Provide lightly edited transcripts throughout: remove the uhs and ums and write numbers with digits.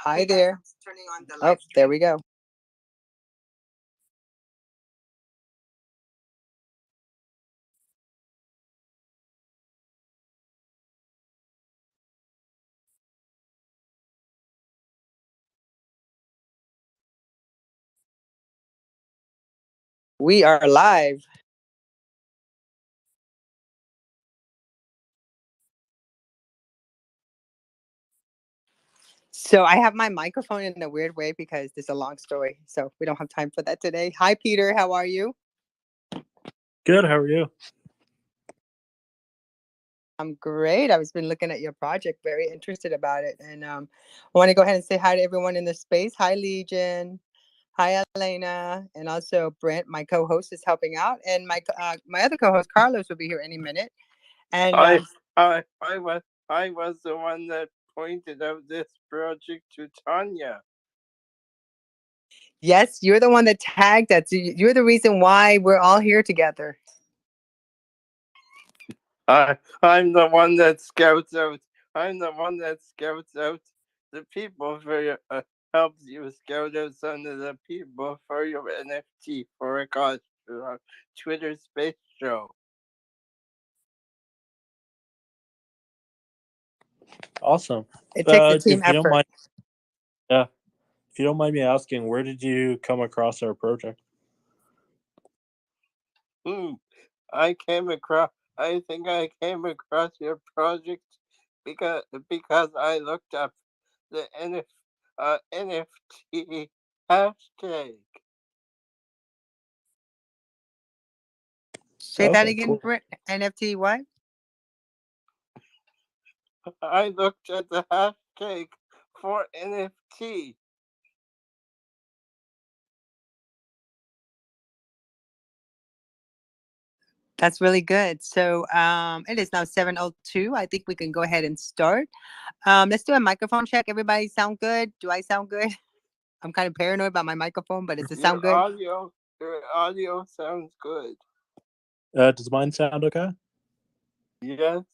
Hi there. Oh, there we go. We are live. So I have my microphone in a weird way because it's a long story. So we don't have time for that today. Hi, Peter. How are you? Good. How are you? I'm great. I've been looking at your project, very interested about it. And I want to go ahead and say hi to everyone in the space. Hi, Legion. Hi, Elena. And also Brent, my co-host, is helping out. And my other co-host, Carlos, will be here any minute. And I was the one that pointed out this project to Tanya. Yes, you're the one that tagged us. You're the reason why we're all here together. I'm the one that scouts out. I'm the one that scouts out the people for helps you scout out some of the people for your NFT for a cause Twitter space show. Awesome. It takes a team if you effort. don't mind, if you don't mind me asking, where did you come across our project? I think I came across your project because I looked up the NFT hashtag. Say that again, cool. NFT what? I looked at the hashtag for NFT. That's really good. So it is now 7:02. I think we can go ahead and start. Let's do a microphone check. Everybody sound good? Do I sound good? I'm kind of paranoid about my microphone, but does it sound good? Your audio sounds good. Does mine sound okay? Yes.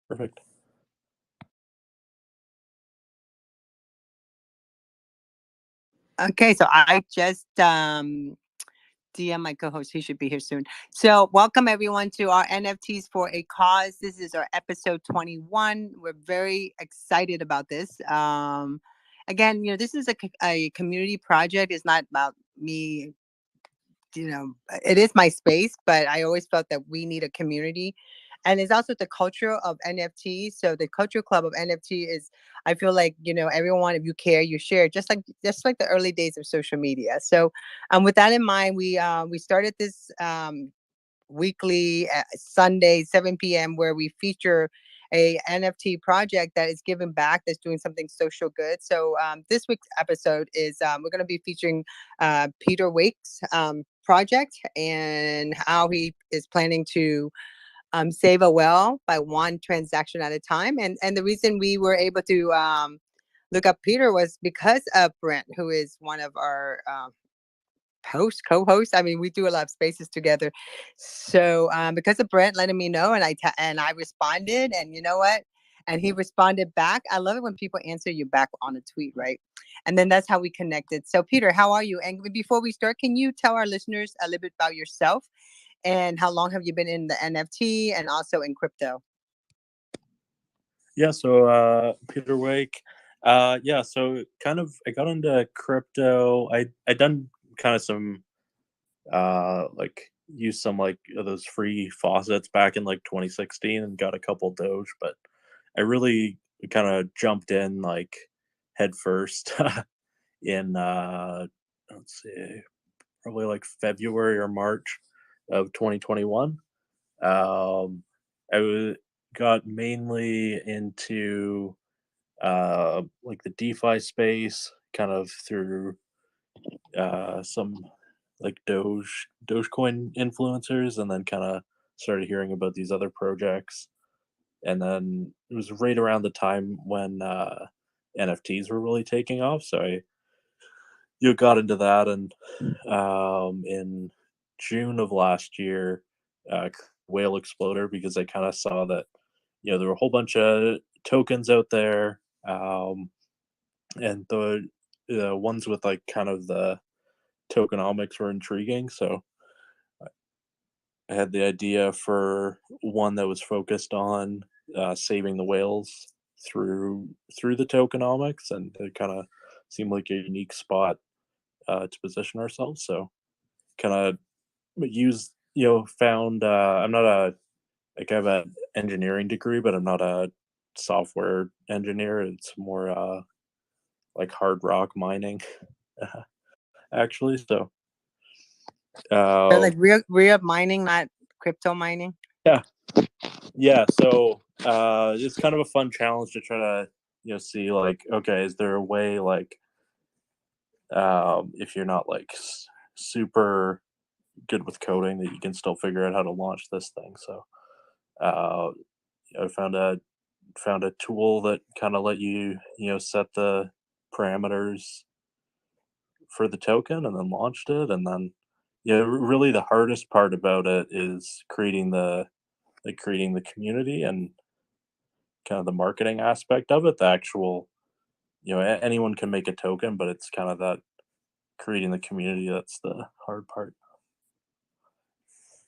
Perfect. Okay, so I just DM my co-host. He should be here soon. So welcome everyone to our NFTs for a cause. This is our episode 21. We're very excited about this. Again, this is a community project. It's not about me. It is my space, but I always felt that we need a community. And it's also the culture of NFT. So the culture club of NFT is, I feel like, everyone, if you care, you share, just like the early days of social media. So with that in mind, we started this weekly Sunday, 7 p.m., where we feature a NFT project that is giving back, that's doing something social good. So this week's episode is we're going to be featuring Peter WHEX's project and how he is planning to save a whale by one transaction at a time. And the reason we were able to look up Peter was because of Brent, who is one of our co-host. I mean, we do a lot of spaces together. So because of Brent letting me know, and I responded, and you know what? And he responded back. I love it when people answer you back on a tweet, right? And then that's how we connected. So Peter, how are you? And before we start, can you tell our listeners a little bit about yourself and how long have you been in the NFT and also in crypto? Yeah, so Peter Wake. Yeah, so kind of I got into crypto. I done kind of some used some like those free faucets back in like 2016 and got a couple Doge, but I really kind of jumped in like head first in let's see, probably like February or March of 2021. I got mainly into like the DeFi space, kind of through some like Dogecoin influencers, and then kind of started hearing about these other projects. And then it was right around the time when NFTs were really taking off, so you got into that, and in June of last year, Whale Exploder, because I kind of saw that there were a whole bunch of tokens out there, and the ones with like kind of the tokenomics were intriguing. So I had the idea for one that was focused on saving the whales through the tokenomics, and it kind of seemed like a unique spot to position ourselves. So kind of used, found. I'm not a like I have an engineering degree, but I'm not a software engineer. It's more like hard rock mining, actually. So They're uh, like real mining, not crypto mining. yeah, yeah. So it's kind of a fun challenge to try to see like, okay, is there a way like if you're not like super good with coding that you can still figure out how to launch this thing. So uh, I found a tool that kind of let you set the parameters for the token and then launched it. And then really the hardest part about it is creating the community and kind of the marketing aspect of it. The actual, anyone can make a token, but it's kind of that creating the community that's the hard part.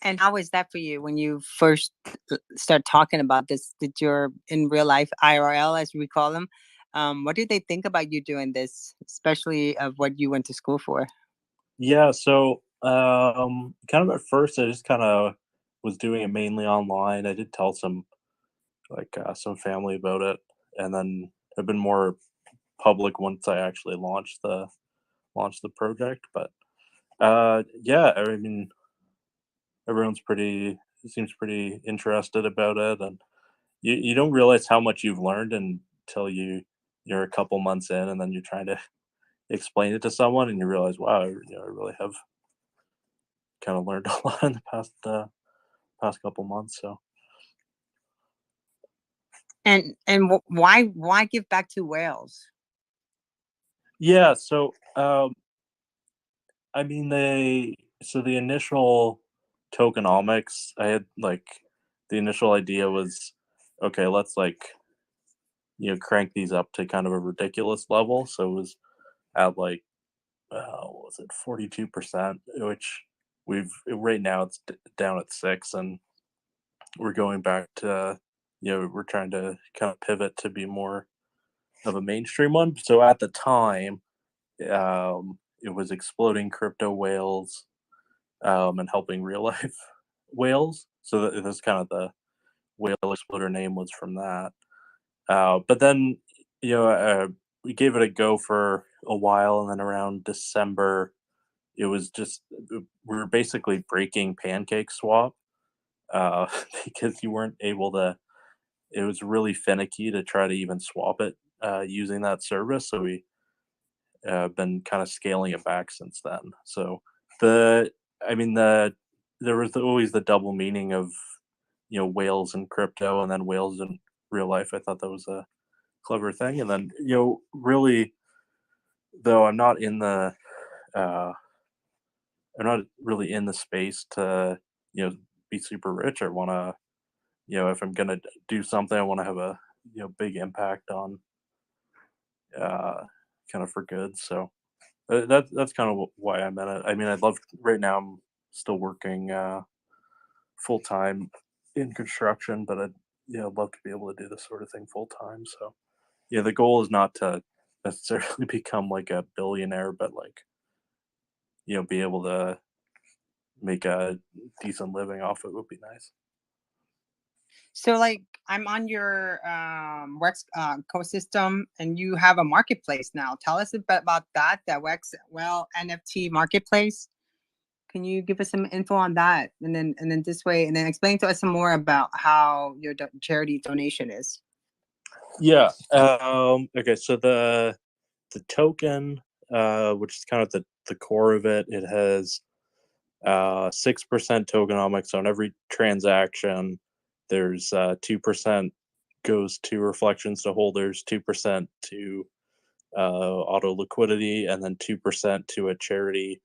And how was that for you when you first start talking about this? Did your in real life IRL, as we call them, what did they think about you doing this, especially of what you went to school for? Yeah, so kind of at first I just kind of was doing it mainly online. I did tell some family about it, and then I've been more public once I actually launched the project. But yeah, I mean everyone's pretty seems pretty interested about it, and you don't realize how much you've learned until you're a couple months in, and then you're trying to explain it to someone, and you realize, wow, I really have kind of learned a lot in the past couple months. So And why give back to whales? yeah, so I mean the initial tokenomics, I had like the initial idea was, okay, let's like crank these up to kind of a ridiculous level. So it was at like what was it 42%, which we've right now it's down at 6, and we're going back to we're trying to kind of pivot to be more of a mainstream one. So at the time, it was exploding crypto whales and helping real life whales. So that's kind of the whale exploder name was from that. But then you know we gave it a go for a while, and then around December, it was just we were basically breaking Pancake Swap because you weren't able to. It was really finicky to try to even swap it using that service. So we been kind of scaling it back since then. So the, I mean there was always the double meaning of whales in crypto and then whales in real life. I thought that was a clever thing. And then really though uh, I'm not really in the space to be super rich. I want to if I'm gonna do something, I want to have a big impact on uh, kind of for good. So that's kind of why I'm in it. I mean, I'd love right now. I'm still working full time in construction, but I'd I'd love to be able to do this sort of thing full time. So yeah, the goal is not to necessarily become like a billionaire, but like be able to make a decent living off it would be nice. So, like, I'm on your WHEX ecosystem, and you have a marketplace now. Tell us a bit about that. That WHEX NFT marketplace. Can you give us some info on that, and then this way, and then explain to us some more about how your charity donation is. Yeah. Okay. So the token, which is kind of the core of it, it has 6% tokenomics on every transaction. There's 2% goes to reflections to holders, 2% to auto liquidity, and then 2% to a charity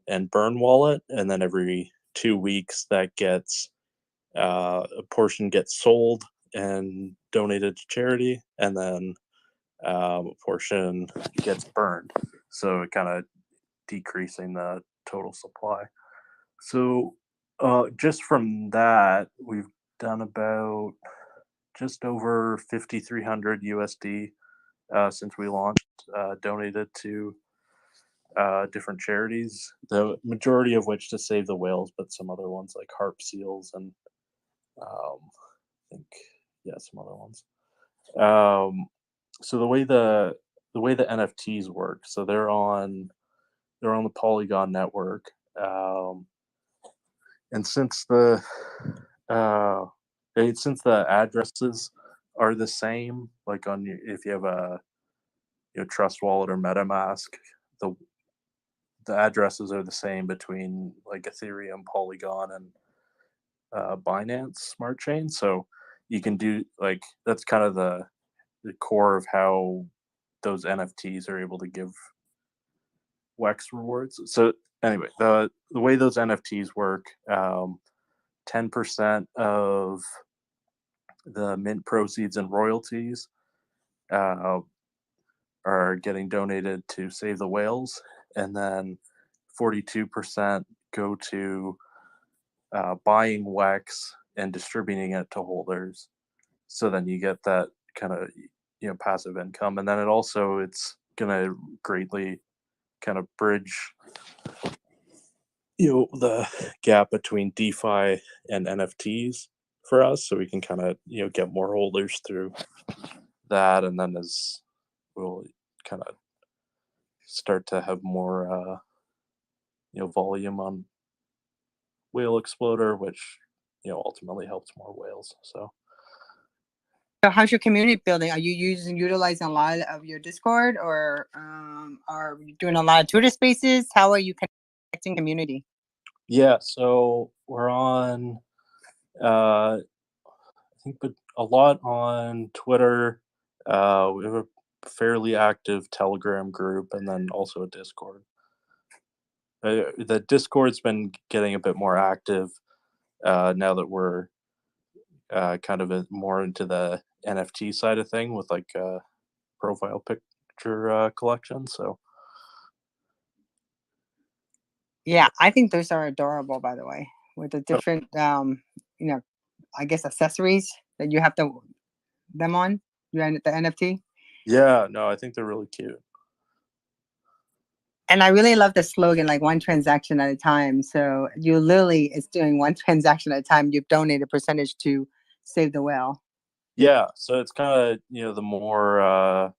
and burn wallet. And then every 2 weeks, that gets a portion gets sold and donated to charity, and then a portion gets burned. So it kind of decreasing the total supply. So just from that, we've done about just over 5,300 USD since we launched, donated to different charities, the majority of which to save the whales, but some other ones like harp seals and I think some other ones. So the way the NFTs work, so they're on the Polygon network, and since the addresses are the same, like on if you have a Trust Wallet or MetaMask, the addresses are the same between like Ethereum, Polygon, and Binance Smart Chain. So you can do like that's kind of the core of how those NFTs are able to give WHEX rewards. So anyway, the way those NFTs work, 10% of the mint proceeds and royalties are getting donated to Save the Whales, and then 42% go to buying WHEX and distributing it to holders. So then you get that kind of passive income, and then it's gonna greatly kind of bridge the gap between DeFi and NFTs for us, so we can kind of get more holders through that, and then as we'll kind of start to have more volume on Whale Exploder, which ultimately helps more whales. So how's your community building? Are you utilizing a lot of your Discord, or are you doing a lot of Twitter spaces? How are you connecting community? Yeah, so we're on I think but a lot on Twitter. We have a fairly active Telegram group, and then also a Discord. The Discord's been getting a bit more active now that we're kind of more into the NFT side of thing with like profile picture collection. So yeah, I think those are adorable, by the way, with the different I guess accessories that you have them on the NFT. Yeah, no, I think they're really cute. And I really love the slogan, like one transaction at a time. So you literally is doing one transaction at a time. You've donated a percentage to Save the Whale. Yeah, so it's kind of the more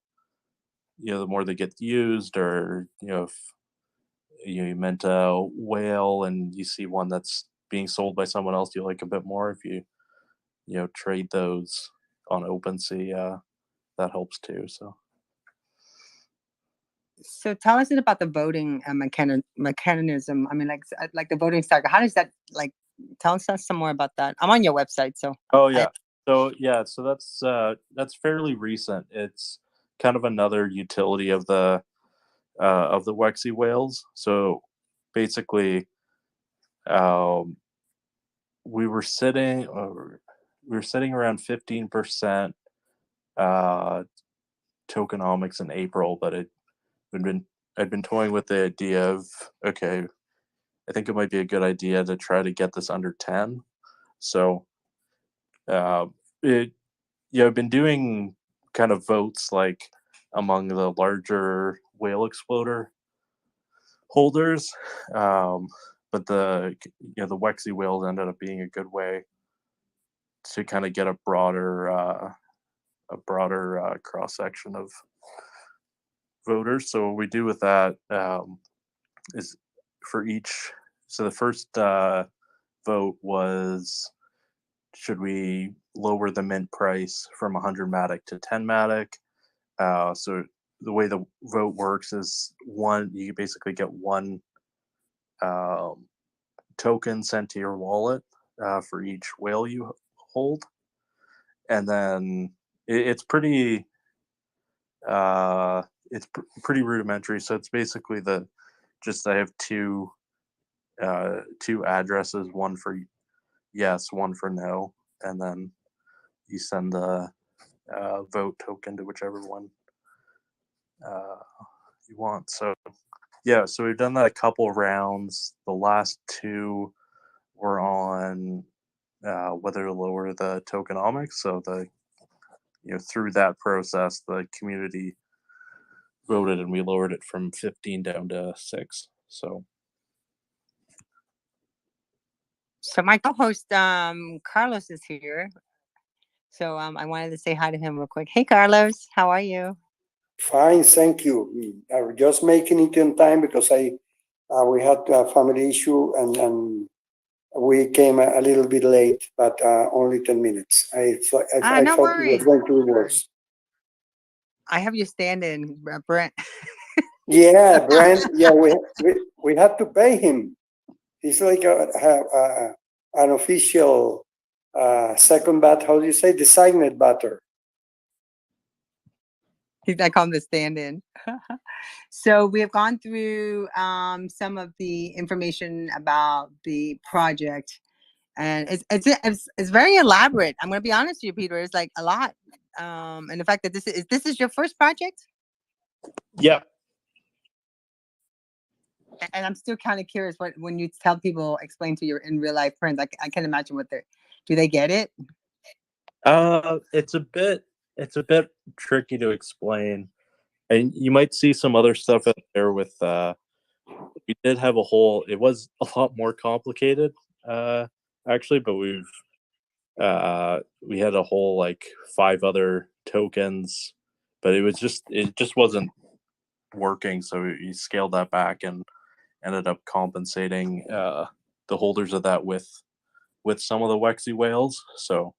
the more they get used, or if you mint a whale and you see one that's being sold by someone else you like a bit more, if you trade those on OpenSea, that helps too. So tell us about the voting mechanism. I mean, like the voting cycle. How does that tell us some more about that? I'm on your website, so. Oh yeah. So that's fairly recent. It's kind of another utility of the WHEXy Whales. So basically, we were sitting around 15% tokenomics in April, but I'd been toying with the idea of, okay, I think it might be a good idea to try to get this under 10. So I've been doing kind of votes like among the larger Whale Exploder holders, but the WHEXy Whales ended up being a good way to kind of get a broader cross section of voters. So what we do with that is for each. So the first vote was, should we lower the mint price from 100 MATIC to 10 MATIC? So the way the vote works is you basically get one token sent to your wallet for each whale you hold, and then it's pretty pretty rudimentary. So it's basically I have two addresses, one for yes, one for no, and then you send the vote token to whichever one you want. So yeah, so we've done that a couple rounds. The last two were on whether to lower the tokenomics. So through that process, the community voted, and we lowered it from 15 down to 6. So my co-host Carlos is here. So I wanted to say hi to him real quick. Hey Carlos, how are you? Fine, thank you. I was just making it in time because we had a family issue and we came a little bit late, but only 10 minutes. I thought No it was worries. going to be worse. I have you stand-in, Brent. Yeah, Brent. Yeah, we had to pay him. He's like an official second bat. How do you say designated batter? I call him the stand-in. So we have gone through some of the information about the project, and it's very elaborate. I'm going to be honest with you, Peter. It's like a lot, and the fact that this is your first project. yeah. And I'm still kind of curious when you tell people, explain to your in real life friends. I can imagine do they get it? It's a bit tricky to explain, and you might see some other stuff out there with. We did have it was a lot more complicated, actually, but we had a whole like 5 other tokens, but it just wasn't working, so we scaled that back and ended up compensating the holders of that with some of the WHEXy Whales. So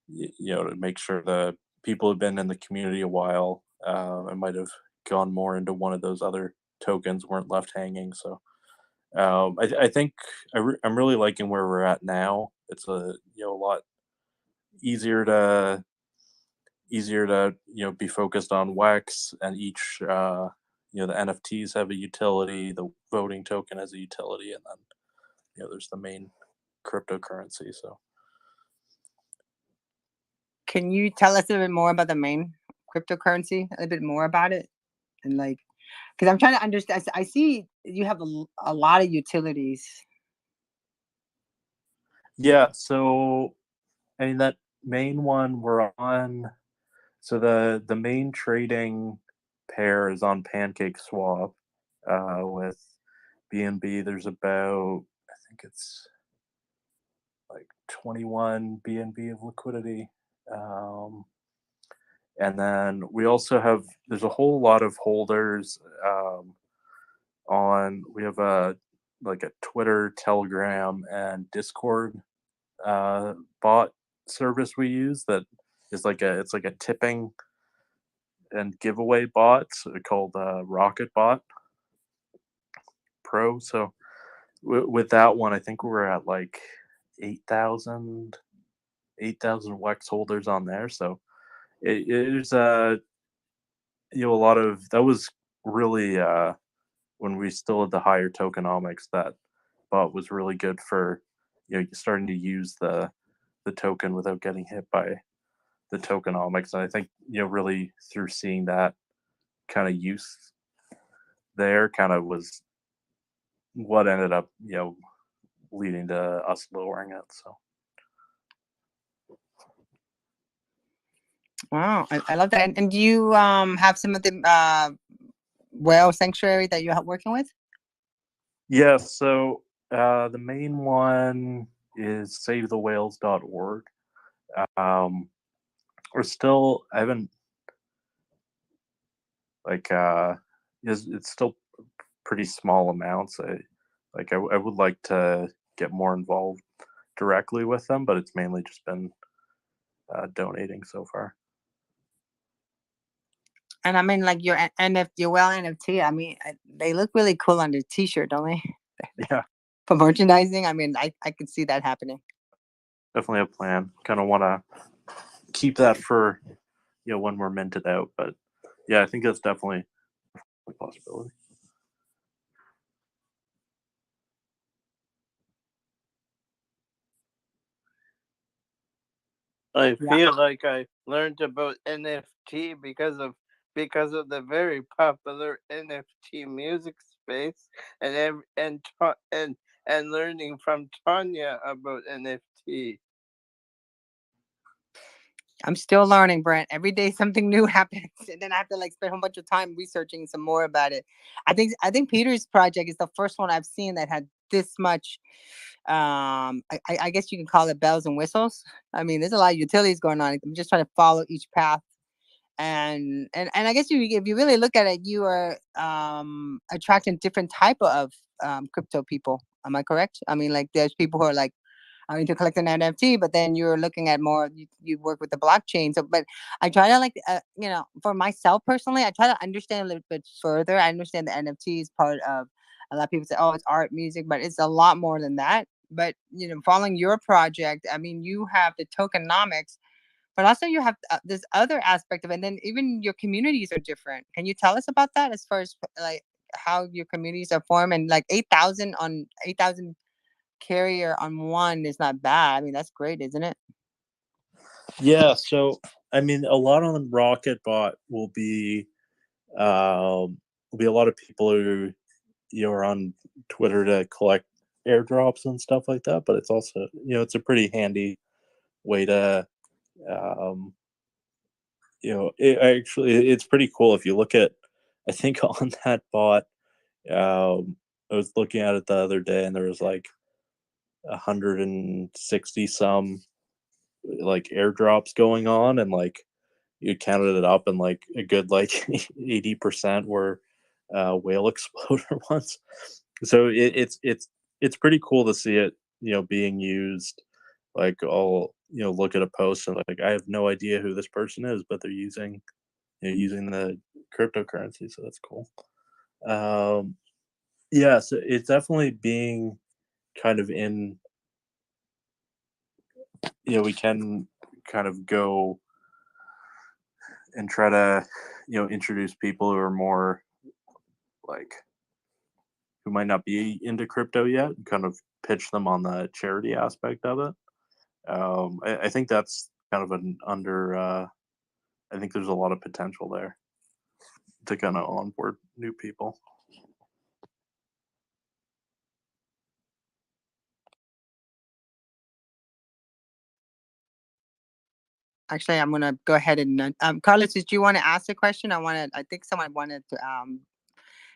to make sure the people who've been in the community a while and might have gone more into one of those other tokens weren't left hanging. So I think I'm really liking where we're at now. It's a lot easier to be focused on WHEX, and each the NFTs have a utility, the voting token has a utility, and then there's the main cryptocurrency. So Can you tell us a little bit more about the main cryptocurrency? A little bit more about it, and like, because I'm trying to understand. I see you have a lot of utilities. yeah, so I mean that main one we're on. So the main trading pair is on PancakeSwap with BNB. There's about, I think it's like 21 BNB of liquidity. And then we also have, there's a whole lot of holders we have a Twitter, Telegram, and Discord bot service we use that is it's like a tipping and giveaway bot called Rocket Bot Pro. So with that one, I think we're at like 8,000 WHEX holders on there. So it's a lot of, that was really when we still had the higher tokenomics, that bot was really good for starting to use the token without getting hit by the tokenomics. And I think really through seeing that kind of use there kind of was what ended up leading to us lowering it. So Wow, I love that. And do you have some of the whale sanctuary that you're working with? yeah, so the main one is SaveTheWhales.org. I haven't it's still pretty small amounts. I would like to get more involved directly with them, but it's mainly just been donating so far. And I mean, like your whale NFT. I mean, they look really cool on the T-shirt, don't they? Yeah, For merchandising, I mean, I could see that happening. Definitely a plan. Kind of want to keep that for when we're minted out, but yeah, I think that's definitely a possibility. I feel like I learned about NFT because of because of the very popular NFT music space and learning from Tanya about NFT. I'm still learning, Brent. Every day something new happens, and then I have to like spend a whole bunch of time researching some more about it. I think Peter's project is the first one I've seen that had this much. I guess you can call it bells and whistles. I mean, there's a lot of utilities going on. I'm just trying to follow each path, and I guess if you really look at it, you are attracting different type of crypto people. Am I correct? I mean, like there's people who are like to collect an NFT, but then you're looking at more, you work with the blockchain. So, but I try to like, for myself personally, I try to understand a little bit further. I understand the NFT is part of, a lot of people say, oh, it's art, music, but it's a lot more than that. But, following your project, I mean, you have the tokenomics, but also you have this other aspect of it. And then even your communities are different. Can you tell us about that as far as like how your communities are formed, and like 8,000 carrier on one is not bad. I mean, that's great, isn't it? Yeah. So, I mean, a lot on the Rocket Bot will be a lot of people who are on Twitter to collect airdrops and stuff like that. But it's also it's a pretty handy way to it's pretty cool if you look at. I think on that bot, I was looking at it the other day, and there was like 160 some like airdrops going on, and like you counted it up, and like a good like 80% were whale exploder ones. So it's pretty cool to see it being used. Like I'll look at a post and like I have no idea who this person is, but they're using the cryptocurrency, so that's cool. Yeah, so it's definitely being kind of in we can kind of go and try to introduce people who are more like who might not be into crypto yet, and kind of pitch them on the charity aspect of it. I think that's kind of an under I think there's a lot of potential there to kind of onboard new people. Actually, I'm gonna go ahead and Carlos, did you want to ask a question? I think someone wanted to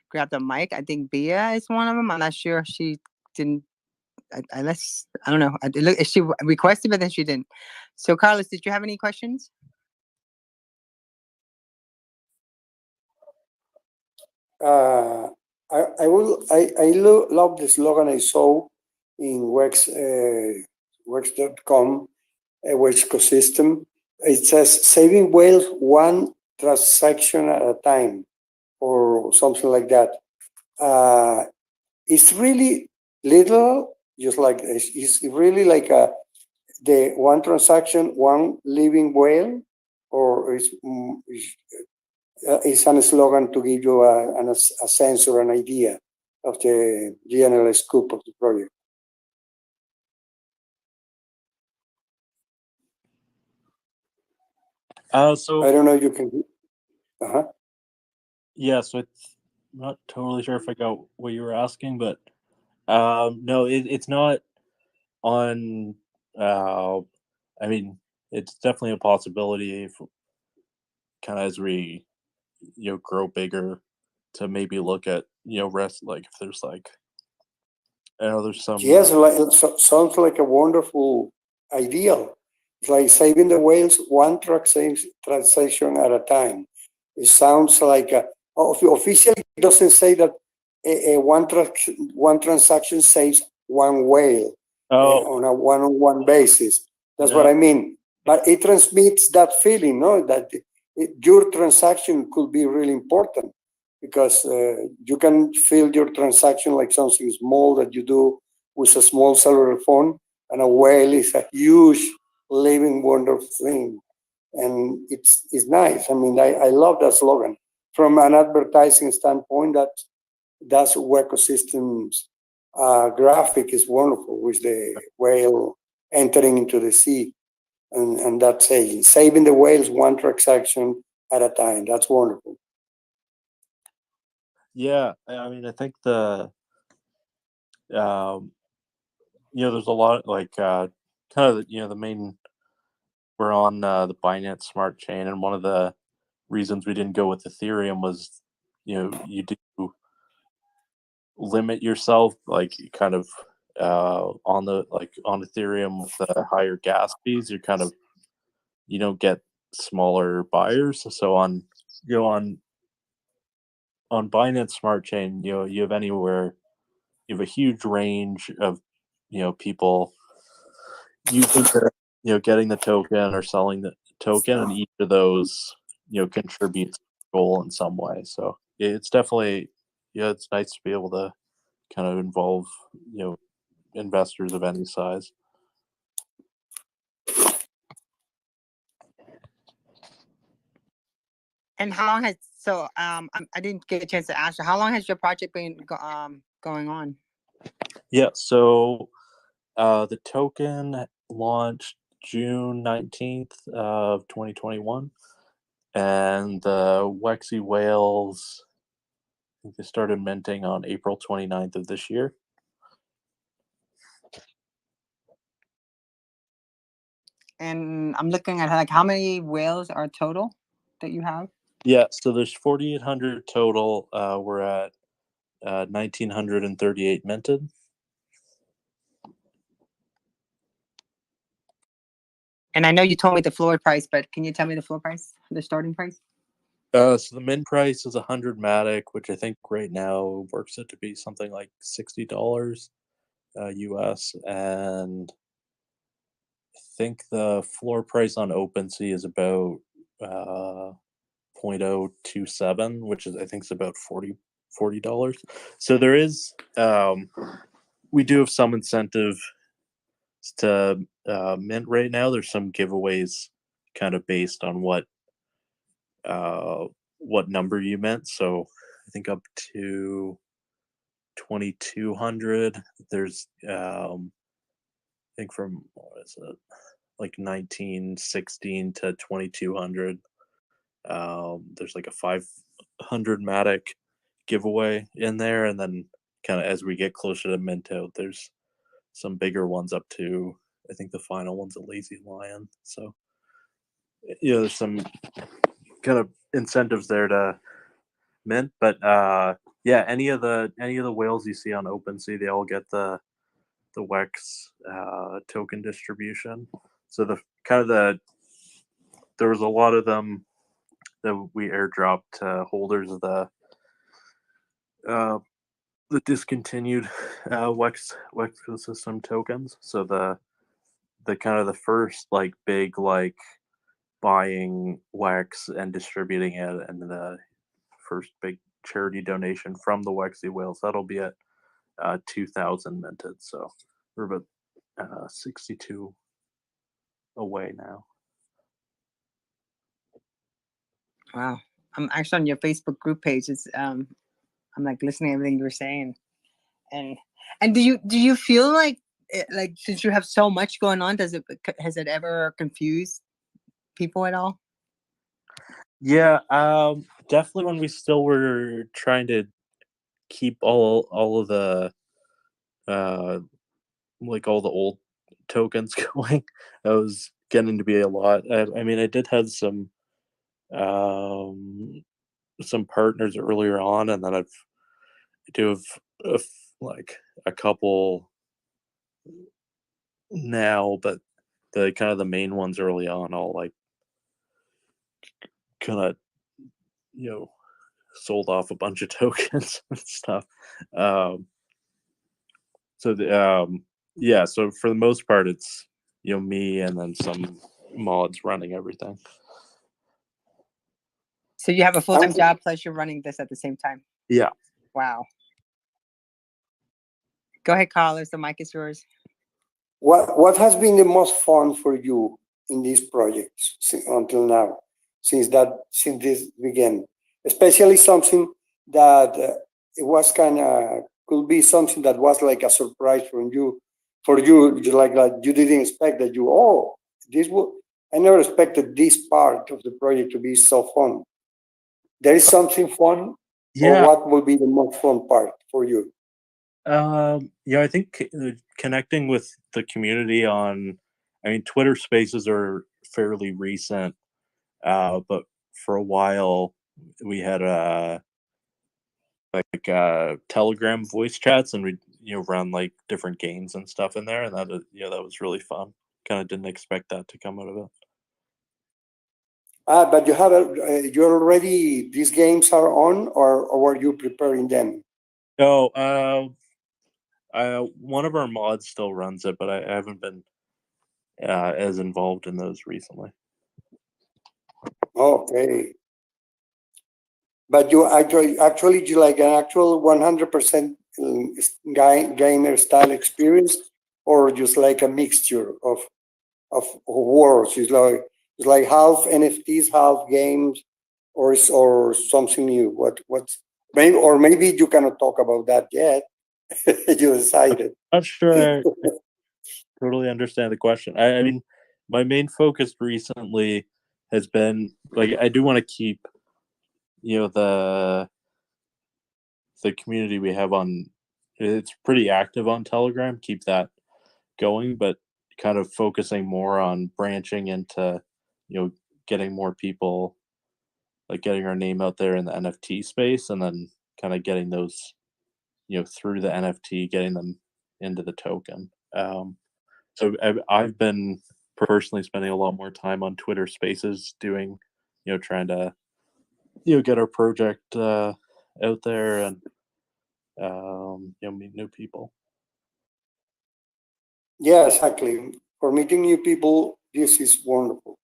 grab the mic. I think Bia is one of them. I'm not sure, she didn't, unless I don't know. Look, she requested, but then she didn't. So, Carlos, did you have any questions? Love the slogan I saw in WHEX.com, WHEXcosystem. It says saving whales one transaction at a time, or something like that. It's really little, just like it's really like the one transaction, one living whale, or it's a slogan to give you a sense or an idea of the general scope of the project. So I don't know if you can. Yeah, so it's not totally sure if I got what you were asking, but no, it's not on. I mean, it's definitely a possibility, kind of as we grow bigger, to maybe look at rest, like if there's like I know there's some. Yes, sounds like a wonderful ideal. It's like saving the whales one transaction at a time. It sounds like officially it doesn't say that one transaction saves one whale on a one-on-one basis. That's what I mean. But it transmits that feeling, no, that your transaction could be really important, because you can feel your transaction like something small that you do with a small cellular phone, and a whale is a huge living wonderful thing. And it's nice. I mean, I love that slogan. From an advertising standpoint, that's WHEXcosystem's graphic is wonderful, with the whale entering into the sea. And that's saying saving the whales one transaction at a time. That's wonderful. Yeah, I mean, I think there's a lot like kind of the main. We're on the Binance Smart Chain, and one of the reasons we didn't go with Ethereum was, you do limit yourself, like kind of on Ethereum with the higher gas fees, you're kind of you don't get smaller buyers. So on Binance Smart Chain, you have a huge range of people using getting the token or selling the token, and each of those contributes to the goal in some way. So it's definitely it's nice to be able to kind of involve investors of any size. And how long has I didn't get a chance to ask you, how long has your project been going on? Yeah, so the token launched June 19th of 2021, and the WHEXy Whales, I think they started minting on April 29th of this year. And I'm looking at like how many whales are total that you have? Yeah, so there's 4,800 total. We're at 1,938 minted. And I know you told me the floor price, but can you tell me the floor price, the starting price? So the min price is 100 MATIC, which I think right now works out to be something like $60 US, and I think the floor price on OpenSea is about 0.027, which is I think is about $40. So there is we do have some incentive to mint right now. There's some giveaways kind of based on what number you mint. So I think up to 2,200. There's I think from what is it, like 1916 to 2,200. There's like a 500 MATIC giveaway in there, and then kind of as we get closer to mint out, there's some bigger ones up to, I think the final one's a Lazy Lion. So there's some kind of incentives there to mint, but yeah, any of the whales you see on OpenSea, they all get the WHEX token distribution. So there was a lot of them that we airdropped to holders of the discontinued WHEXcosystem tokens. So the kind of the first like big like buying WHEX and distributing it, and the first big charity donation from the WHEXy Whales, that'll be at 2,000 minted. So we're about 62 away now. Wow. I'm actually on your Facebook group page. It's I'm like listening to everything you were saying. And do you feel like since you have so much going on, has it ever confused people at all? Yeah, definitely when we still were trying to keep all of the like all the old tokens going, that was getting to be a lot. I mean, I did have some partners earlier on, and then I do have like a couple now, but the kind of the main ones early on, all like kind of sold off a bunch of tokens and stuff. So yeah, so for the most part, it's me and then some mods running everything. So you have a full-time job plus you're running this at the same time. Yeah. Wow. Go ahead, Carlos. The mic is yours. What has been the most fun for you in these projects until now, since this began? Especially something that it was could be something that was like a surprise for you, like you didn't expect that this would. I never expected this part of the project to be so fun. There is something fun, or Yeah. what will be the most fun part for you? Yeah, I think connecting with the community on, I mean, Twitter Spaces are fairly recent, but for a while we had Telegram voice chats, and we run like different games and stuff in there, and that was really fun. Kind of didn't expect that to come out of it. But you have you already, these games are on, or were you preparing them? No, one of our mods still runs it, but I haven't been as involved in those recently. Okay. But you actually you like an actual 100% gamer style experience, or just like a mixture of worlds? It's like half NFTs, half games, or something new. What's maybe, or maybe you cannot talk about that yet. You decided. Not sure I totally understand the question. I mean, my main focus recently has been like I do want to keep the community we have on, it's pretty active on Telegram, keep that going, but kind of focusing more on branching into getting more people, like getting our name out there in the NFT space, and then kind of getting those through the NFT, getting them into the token. So I've been personally spending a lot more time on Twitter Spaces, doing trying to get our project out there, and meet new people. Yeah, exactly. For meeting new people, this is wonderful.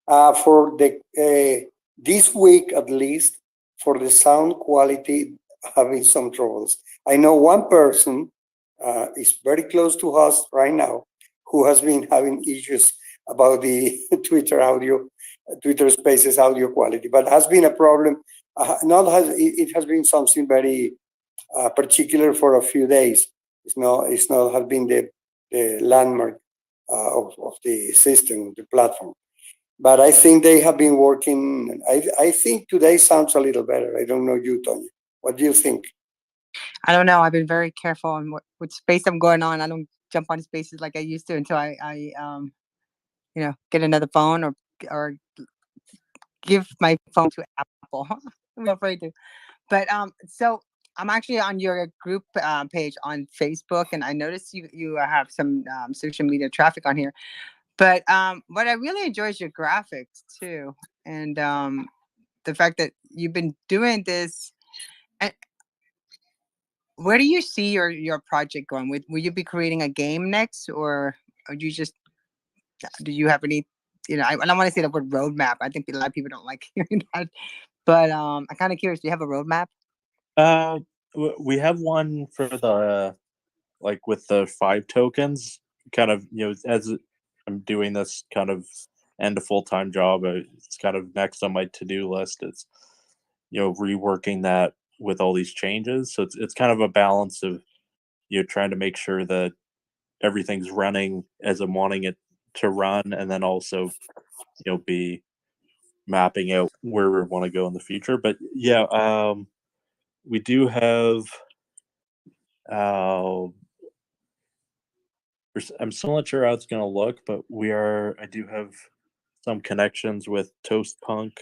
For the this week at least, for the sound quality, having some troubles. I know one person is very close to us right now who has been having issues about the Twitter Spaces audio quality, but has been a problem. Not has it has been something very particular for a few days. It's not has been the landmark of the system, the platform. But I think they have been working. I think today sounds a little better. I don't know you, Tony. What do you think? I don't know. I've been very careful on what space I'm going on. I don't jump on spaces like I used to until I get another phone or give my phone to Apple. I'm afraid to. But so I'm actually on your group page on Facebook, and I noticed you have some social media traffic on here. But what I really enjoy is your graphics too, and the fact that you've been doing this. And where do you see your project going? Will you be creating a game next, or do you have any? I don't want to say the word roadmap. I think a lot of people don't like hearing that. But I'm kind of curious. Do you have a roadmap? We have one for the like with the 5 tokens. Kind of as I'm doing this kind of end a full-time job, it's kind of next on my to-do list. It's reworking that with all these changes. So it's kind of a balance of trying to make sure that everything's running as I'm wanting it to run, and then also be mapping out where we want to go in the future. But yeah, we do have I'm still not sure how it's going to look, but I do have some connections with Toast Punk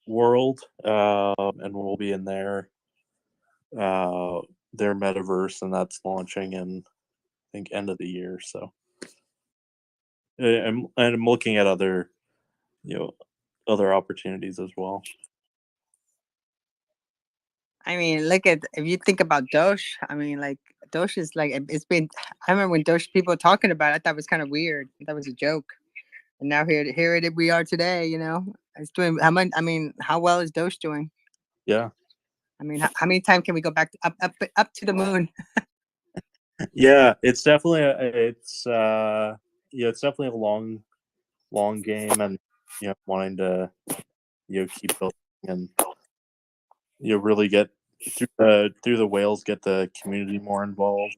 World, and we'll be in their metaverse, and that's launching in, I think, end of the year. So I'm looking at other other opportunities as well. I mean, look at if you think about Doge. I mean, like Doge is like it's been. I remember when Doge people were talking about it, I thought it was kind of weird. I thought it was a joke, and now here we are today. It's doing how much? I mean, how well is Doge doing? Yeah. I mean, how many times can we go back up to the moon? Yeah, it's definitely it's definitely a long game, and wanting to keep building, and really get through the whales, get the community more involved.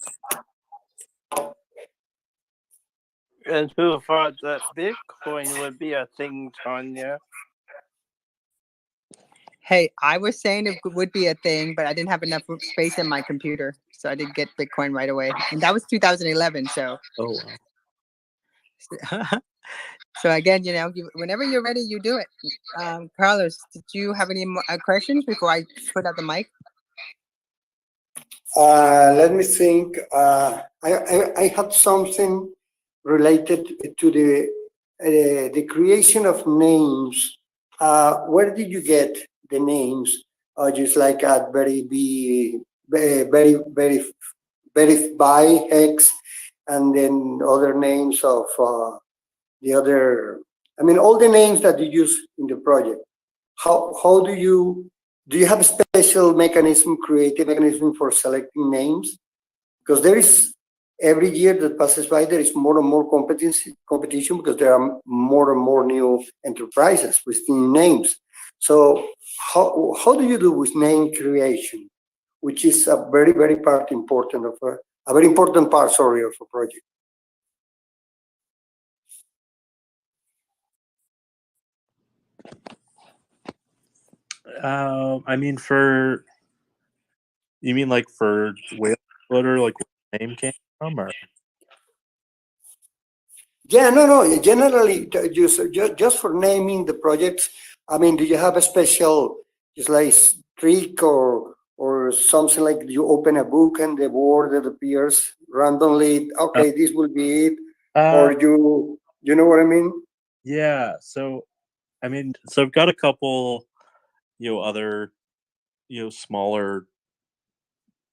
And who thought that Bitcoin would be a thing, Tanya? Hey, I was saying it would be a thing, but I didn't have enough space in my computer, so I didn't get Bitcoin right away. And that was 2011. So, Oh, wow. so again, whenever you're ready, you do it. Carlos, did you have any more questions before I put out the mic? Let me think. I had something related to the creation of names. Where did you get the names? Just like at verify hex, and then other names of the other. I mean, all the names that you use in the project. How do you have a special mechanism, creative mechanism for selecting names? Because there is, every year that passes by, there is more and more competition because there are more and more new enterprises with new names. So how do you do with name creation, which is a very, very important of a very important part, sorry, of a project? I mean, you mean like for whale footer, like where the name came from, or? Yeah, no. Generally, just for naming the projects. I mean, do you have a special, just like trick or something like you open a book and the word that appears randomly? Okay, this will be it, or you know what I mean? Yeah. So, I mean, so I've got a couple, other, smaller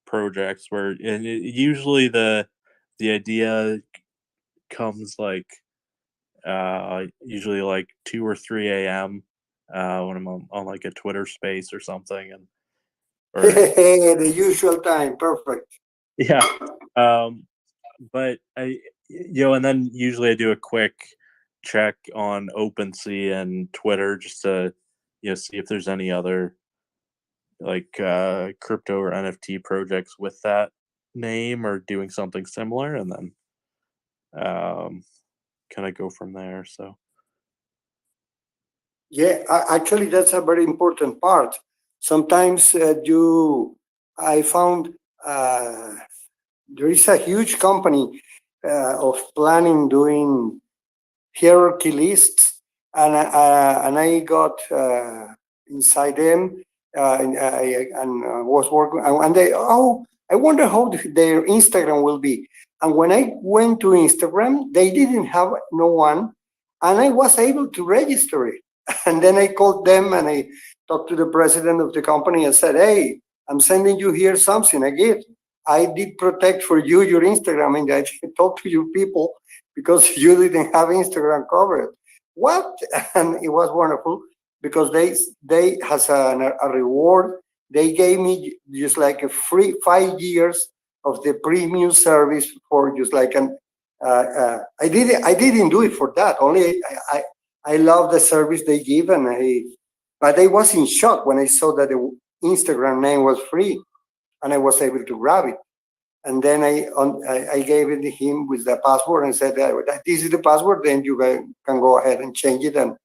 projects where, and usually the idea comes like usually like 2 or 3 a.m. When I'm on like a Twitter space or something, and or The usual time, perfect. yeah. But and then usually I do a quick check on OpenSea and Twitter just to see if there's any other like crypto or NFT projects with that name or doing something similar, and then kind of go from there. So Yeah, actually, that's a very important part. Sometimes I found there is a huge company of planning doing hierarchy lists, and I got inside them, and was working, and they, oh, I wonder how their Instagram will be. And when I went to Instagram, they didn't have no one, and I was able to register it. And then I called them and I talked to the president of the company and said, hey, I'm sending you here something, a gift. I did protect for you your Instagram, and I talked to your people because you didn't have Instagram covered. What? And it was wonderful because they has a reward. They gave me just like a free 5 years of the premium service for just like an. I didn't do it for that. Only I love the service they give, but I was in shock when I saw that the Instagram name was free, and I was able to grab it. And then I gave it to him with the password and said, this is the password, then you can go ahead and change it. And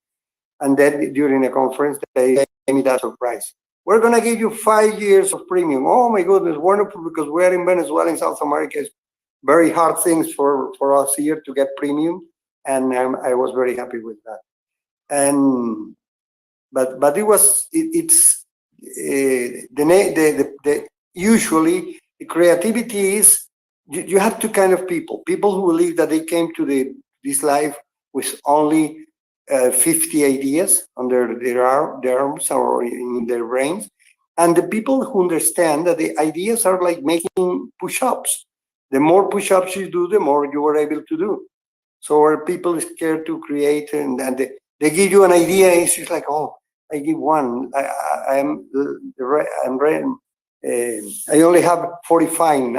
then during the conference, they gave me that surprise. We're going to give you 5 years of premium. Oh my goodness, wonderful, because we're in Venezuela, in South America. It's very hard things for us here to get premium. And I was very happy with that. And but it's usually the creativity is you have two kind of people who believe that they came to this life with only 50 ideas under their arms or in their brains, and the people who understand that the ideas are like making push-ups. The more push-ups you do, the more you are able to do. So are people scared to create, and they give you an idea, it's just like, oh, I give one. I only have 49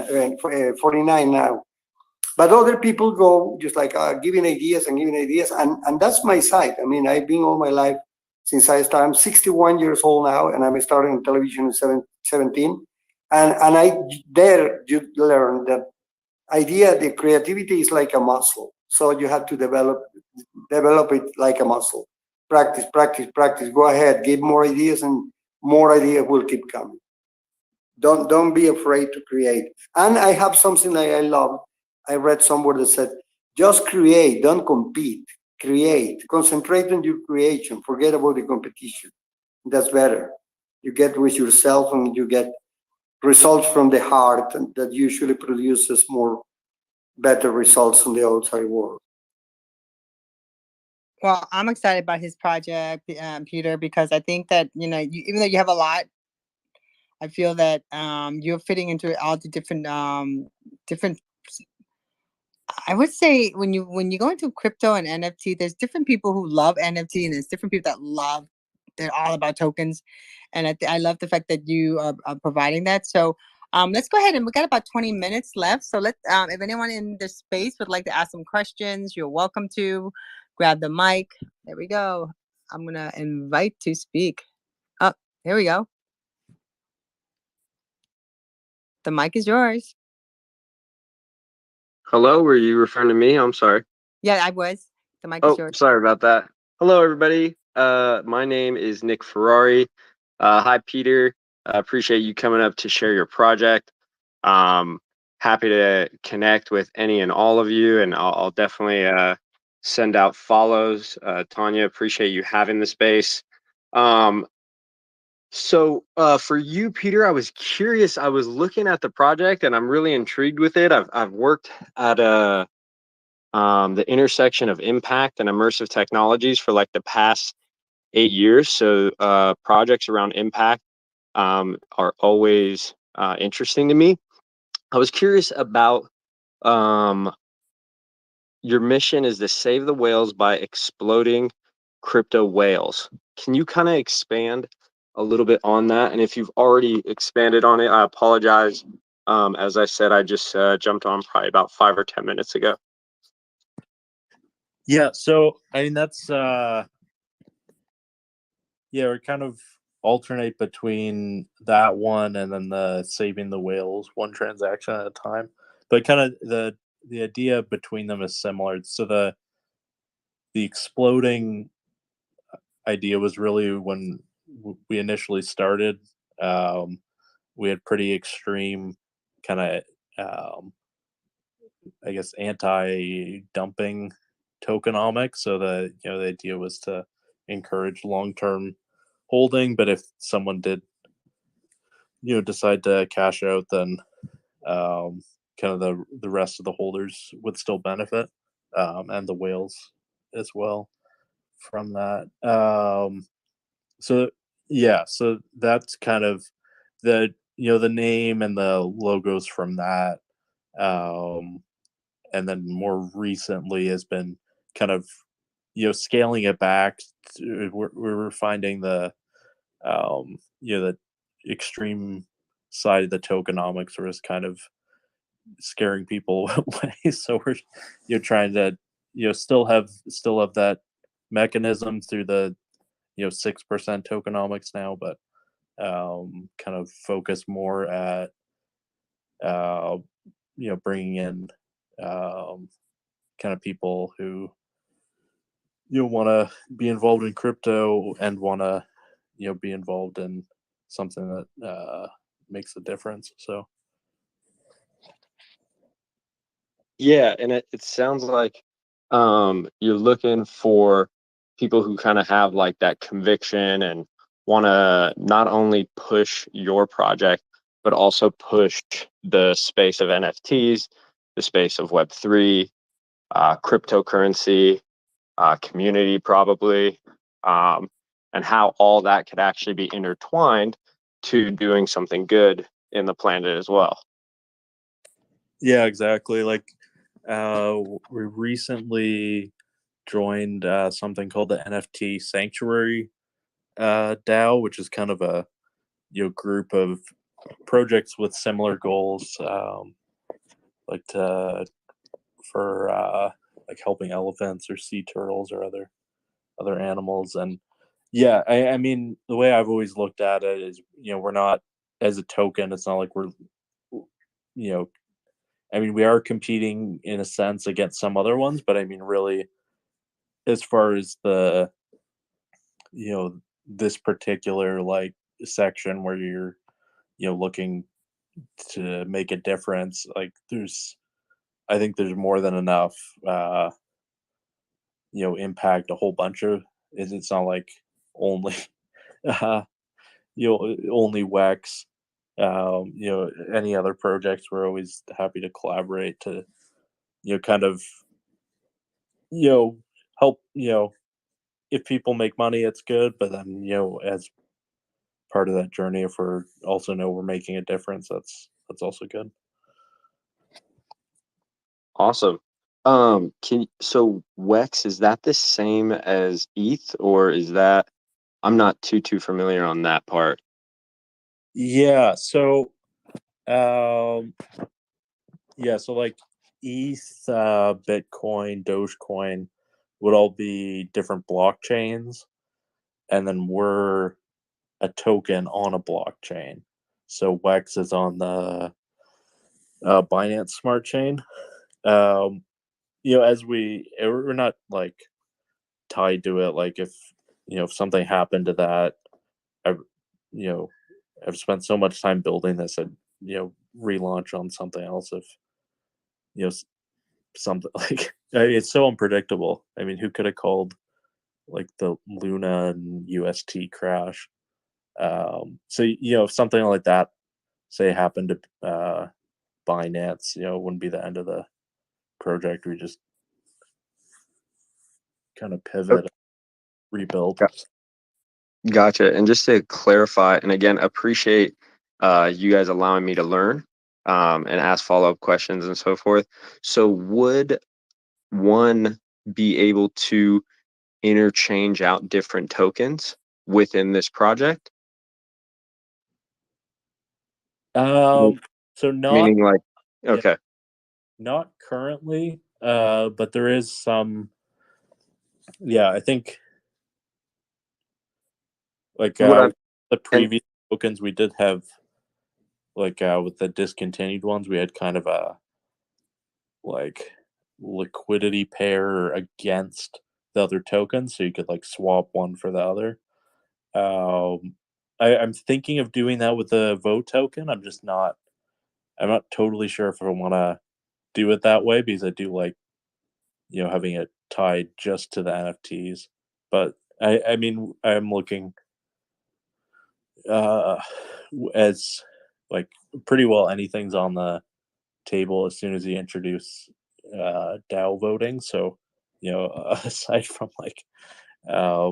now. But other people go just like giving ideas, and that's my side. I mean, I've been all my life since I started. I'm 61 years old now, and I'm starting in television in 17. And you learn that idea, the creativity is like a muscle. So you have to develop it like a muscle. Practice, practice, practice. Go ahead, give more ideas, and more ideas will keep coming. Don't be afraid to create. And I have something that I love. I read somewhere that said, just create, don't compete. Create. Concentrate on your creation. Forget about the competition. That's better. You get with yourself and you get results from the heart, and that usually produces more better results on the outside world. Well, I'm excited about his project, Peter, because I think that, even though you have a lot, I feel that you're fitting into all the different I would say when you go into crypto and NFT, there's different people who love NFT and there's different people that they're all about tokens. And I love the fact that you are providing that. So let's go ahead, and we got about 20 minutes left. So if anyone in this space would like to ask some questions, you're welcome to grab the mic. There we go. I'm going to invite to speak. Oh, here we go. The mic is yours. Hello, were you referring to me? I'm sorry. Yeah, I was. The mic is yours. Sorry about that. Hello, everybody. My name is Nick Ferrari. Hi, Peter. I appreciate you coming up to share your project. Happy to connect with any and all of you, and I'll definitely send out follows. Tanya, appreciate you having the space. So for you, Peter, I was curious. I was looking at the project, and I'm really intrigued with it. I've worked at the intersection of impact and immersive technologies for like the past 8 years. So projects around impact are always interesting to me. I was curious about your mission is to save the whales by exploding crypto whales. Can you kind of expand a little bit on that? And if you've already expanded on it, I apologize. As I said, I just jumped on probably about 5 or 10 minutes ago. Yeah, so I mean that's we kind of alternate between that one and then the saving the whales one transaction at a time. But kind of the idea between them is similar. So the exploding idea was really when we initially started. We had pretty extreme kind of I guess anti-dumping tokenomics. So the idea was to encourage long-term holding, but if someone did decide to cash out, then kind of the rest of the holders would still benefit, and the whales as well from that. So that's kind of the the name and the logos from that. And then more recently has been kind of scaling it back. We're finding the the extreme side of the tokenomics was kind of scaring people away. So we're trying to still have that mechanism through the 6% tokenomics now, but kind of focus more at bringing in kind of people who want to be involved in crypto and want to be involved in something that makes a difference. So Yeah, and it sounds like you're looking for people who kind of have like that conviction and want to not only push your project, but also push the space of NFTs, the space of Web3, cryptocurrency, community probably, and how all that could actually be intertwined to doing something good in the planet as well. Yeah, exactly. Like we recently joined something called the NFT Sanctuary DAO, which is kind of a group of projects with similar goals, like for like helping elephants or sea turtles or other animals. And yeah, I mean the way I've always looked at it is we're not, as a token, it's not like we're I mean, we are competing in a sense against some other ones, but I mean, really, as far as the, this particular like section where you're, looking to make a difference, like I think there's more than enough, impact a whole bunch of, it's not like only, uh, only WHEX, any other projects, we're always happy to collaborate to, kind of, help, if people make money, it's good. But then, as part of that journey, if we're also know we're making a difference, that's also good. Awesome. So WHEX, is that the same as ETH, or is that, I'm not too familiar on that part. Yeah. So, so like ETH, Bitcoin, Dogecoin would all be different blockchains, and then we're a token on a blockchain. So WHEX is on the Binance Smart Chain. As we're not like tied to it. Like if something happened to that, I've you know I've spent so much time building this, I'd relaunch on something else if something like it's so unpredictable. I mean, who could have called like the Luna and UST crash? So if something like that say happened to Binance, it wouldn't be the end of the project. We just kind of pivot, rebuild. Gotcha. And just to clarify, and again, appreciate you guys allowing me to learn and ask follow-up questions and so forth. So would one be able to interchange out different tokens within this project? So not Meaning like, okay. not currently, but there is some. Yeah, I think like What the previous tokens we did have, like with the discontinued ones, we had kind of a like liquidity pair against the other tokens, so you could like swap one for the other. I'm thinking of doing that with the vote token. I'm not totally sure if I want to do it that way, because I do like having it tied just to the NFTs. But I mean, I'm looking as like pretty well anything's on the table as soon as you introduce DAO voting. So aside from uh,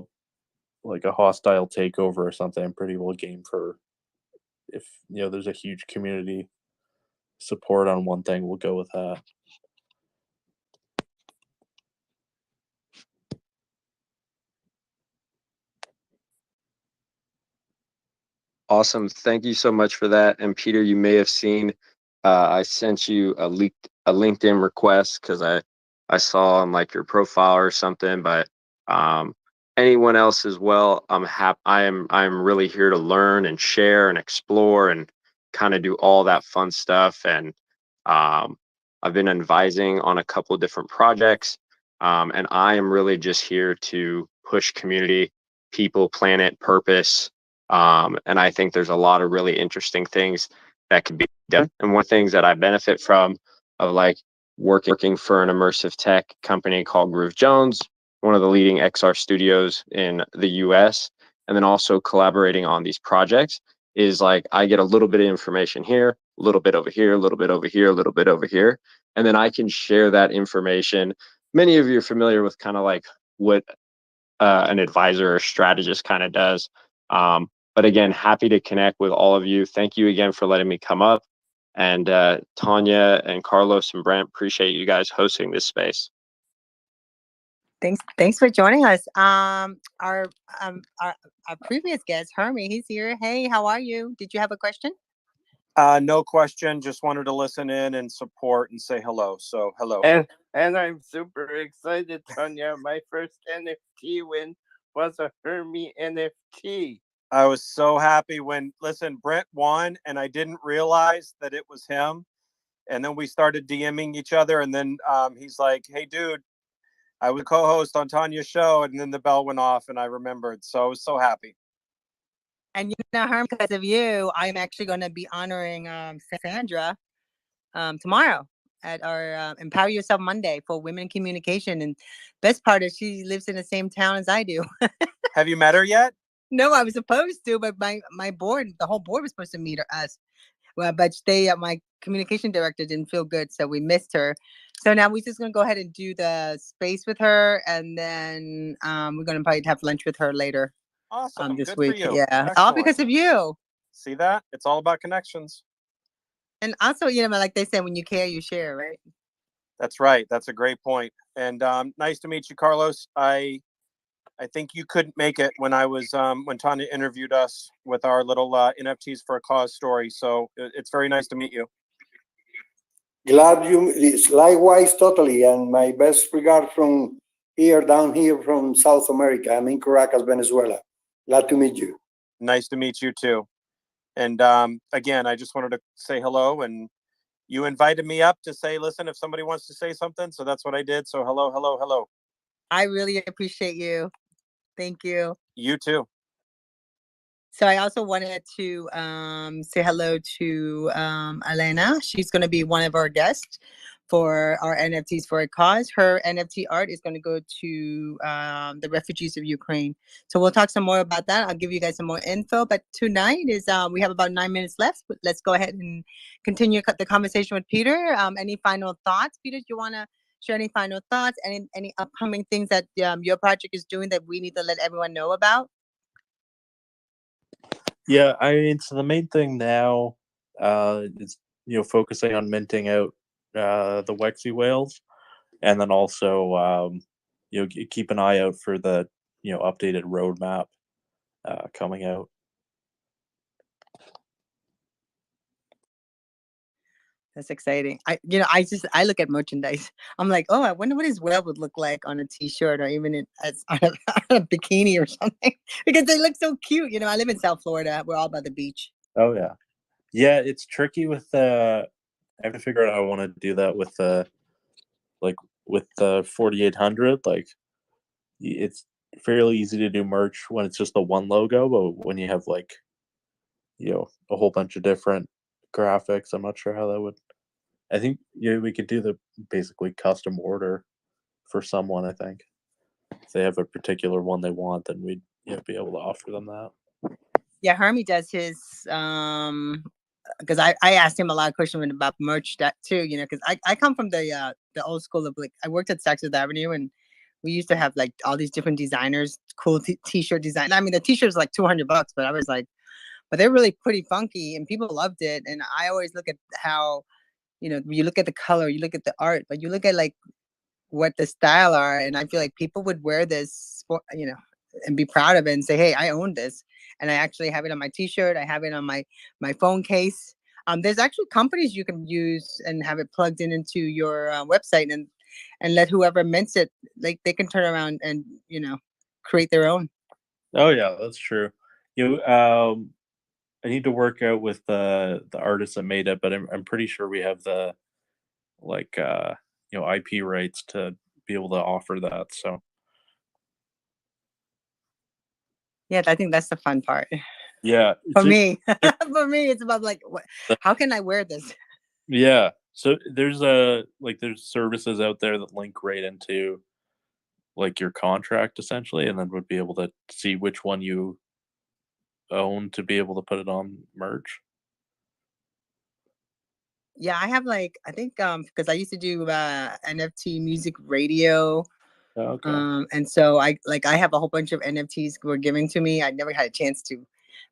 like a hostile takeover or something, I'm pretty well game for if there's a huge community support on one thing, we'll go with that. Awesome. Thank you so much for that. And Peter, you may have seen I sent you a LinkedIn request because I saw on like your profile or something. But anyone else as well, I'm really here to learn and share and explore and kind of do all that fun stuff. And I've been advising on a couple of different projects. And I am really just here to push community, people, planet, purpose. And I think there's a lot of really interesting things that could be done. And one of the things that I benefit from of like working for an immersive tech company called Groove Jones, one of the leading XR studios in the US, and then also collaborating on these projects is like I get a little bit of information here, a little bit over here, a little bit over here, a little bit over here, and then I can share that information. Many of you are familiar with kind of like what an advisor or strategist kind of does. But again, happy to connect with all of you. Thank you again for letting me come up. And Tanya and Carlos and Brent, appreciate you guys hosting this space. Thanks for joining us. Our previous guest, Hermie, he's here. Hey, how are you? Did you have a question? No question. Just wanted to listen in and support and say hello. So hello. And I'm super excited, Tanya. My first NFT win was a Hermie NFT. I was so happy when, listen, Brent won and I didn't realize that it was him. And then we started DMing each other. And then he's like, hey, dude, I was co-host on Tanya's show. And then the bell went off and I remembered. So I was so happy. And Herm, because of you, I'm actually going to be honoring Sandra tomorrow at our Empower Yourself Monday for Women in Communication. And best part is she lives in the same town as I do. Have you met her yet? No, I was supposed to, but my board, the whole board was supposed to meet us. Well, but my communication director didn't feel good, so we missed her. So now we're just gonna go ahead and do the space with her, and then we're gonna probably have lunch with her later. Awesome. This Good week. for you. Yeah, Excellent. all because of you. See that? It's all about connections. And also, like they said, when you care, you share, right? That's right. That's a great point. And nice to meet you, Carlos. I think you couldn't make it when I was when Tanya interviewed us with our little NFTs for a cause story. So it's very nice to meet you. Glad you, likewise, totally. And my best regard from down here from South America. I'm in Caracas, Venezuela. Glad to meet you. Nice to meet you too. And again, I just wanted to say hello. And you invited me up to say, listen, if somebody wants to say something. So that's what I did. So hello, hello, hello. I really appreciate you. Thank you. You too. So I also wanted to say hello to Elena. She's going to be one of our guests for our NFTs for a cause. Her NFT art is going to go to the refugees of Ukraine. So we'll talk some more about that. I'll give you guys some more info. But tonight is we have about 9 minutes left. Let's go ahead and continue the conversation with Peter. Any final thoughts, Peter? Do you want to share any final thoughts? Any upcoming things that your project is doing that we need to let everyone know about? Yeah, I mean, so the main thing now is focusing on minting out the WHEXy Whales, and then also keep an eye out for the updated roadmap coming out. That's exciting. I look at merchandise. I'm like, oh, I wonder what his whale would look like on a T-shirt or even on a bikini or something, because they look so cute. I live in South Florida. We're all by the beach. Oh yeah, yeah. It's tricky with I have to figure out how I want to do that with with the 4800. Like, it's fairly easy to do merch when it's just the one logo, but when you have a whole bunch of different graphics, I'm not sure how that would. I think we could do the basically custom order for someone. I think if they have a particular one they want, then we'd be able to offer them that. Yeah, Hermie does his because I asked him a lot of questions about merch that too, because I come from the old school of I worked at Saks Fifth Avenue, and we used to have all these different designers, cool t-shirt design. I mean, the t-shirt's like $200, but I was like, but they're really pretty funky and people loved it. And I always look at how, you look at the color, you look at the art, but you look at what the style are. And I feel like people would wear this, and be proud of it and say, hey, I own this. And I actually have it on my t-shirt. I have it on my phone case. There's actually companies you can use and have it plugged into your website and let whoever mints it, they can turn around and, create their own. Oh yeah, that's true. I need to work out with the artist that made it, but I'm pretty sure we have the IP rights to be able to offer that. So yeah, I think that's the fun part. Yeah, for me, it's about how can I wear this? Yeah, so there's there's services out there that link right into your contract essentially, and then would be able to see which one you own to be able to put it on merch. Yeah, I have I think because I used to do NFT music radio. Okay. And so I have a whole bunch of NFTs were given to me. I never had a chance to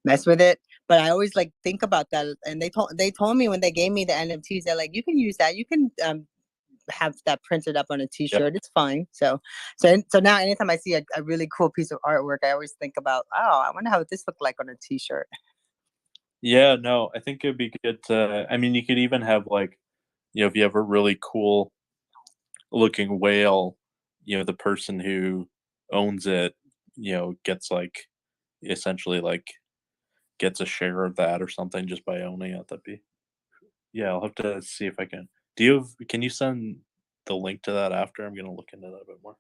mess with it, but I always think about that. And they told me when they gave me the NFTs, they're like, you can use that. You can have that printed up on a t-shirt. Yep. It's fine. So now anytime I see a really cool piece of artwork, I always think about, oh, I wonder how this looked like on a t-shirt. Yeah, no, I think it'd be good to, I mean, you could even have if you have a really cool looking whale, the person who owns it, gets essentially gets a share of that or something just by owning it. That'd be, Yeah, I'll have to see if I can. Can you send the link to that after? I'm gonna look into that a bit more.